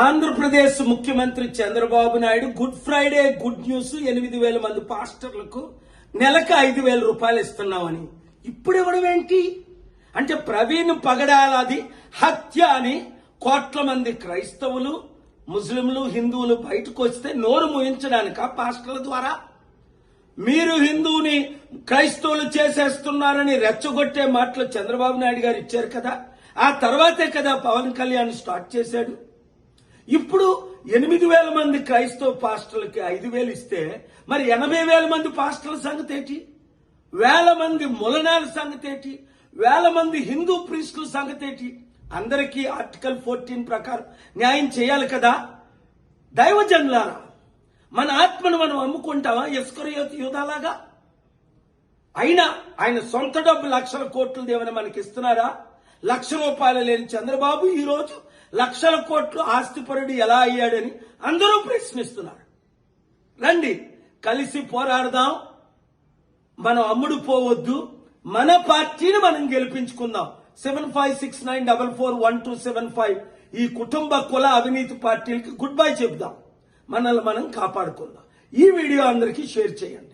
ఆంధ్రప్రదేశ్ ముఖ్యమంత్రి Chandrababu Naidu good Friday good news 8,000 మంది పాస్టర్లకు నెలకు 5,000 రూపాయలు ఇస్తున్నామని ఇప్పుడు ఇవ్వడం ఏంటి అంటే ప్రవీణ్ పగడాలది హత్య అని కోట్ల మంది క్రైస్తవులు ముస్లింలు హిందువులు బయటకు వస్తే నోరు మూయించడానిక పాస్టర్ల ద్వారా మీరు హిందువుని క్రైస్తవులు చేసేస్తున్నారని రెచ్చగొట్టే మాటలు చంద్రబాబు నాయుడు గారు ఇచ్చారు కదా ఆ తర్వాతే కదా పవన్ కళ్యాణ్ స్టార్ట్ చేశాడు. ఇప్పుడు 8,000 మంది క్రైస్తవ పాస్టర్లకి 5,000 ఇస్తే మరి 80,000 మంది పాస్టర్ల సంగతి ఏంటి, 1,000 మంది ములనాల సంగతి ఏంటి, 1,000 మంది హిందూ ప్రీస్టుల సంగతి ఏంటి? అందరికీ ఆర్టికల్ 14 ప్రకారం న్యాయం చేయాలి కదా. దైవజనులారా, మన ఆత్మను మనం అమ్ముకుంటామా ఇస్కరియోతు యూదాలాగా? అయినా ఆయన సొంత డబ్బు లక్షల కోట్లు దేవని మనకి ఇస్తున్నారా? ₹1,00,000 లేని చంద్రబాబు ఈ రోజు లక్షల కోట్లు ఆస్తిపరుడు ఎలా అయ్యాడని అందరూ ప్రశ్నిస్తున్నారు. రండి కలిసి పోరాడదాం, మనం అమ్ముడు పోవద్దు, మన పార్టీని మనం గెలిపించుకుందాం. 7569441275 ఈ కుటుంబ కుల అవినీతి పార్టీలకి గుడ్ బై చెబుదాం, మనల్ని మనం కాపాడుకుందాం. ఈ వీడియో అందరికీ షేర్ చేయండి.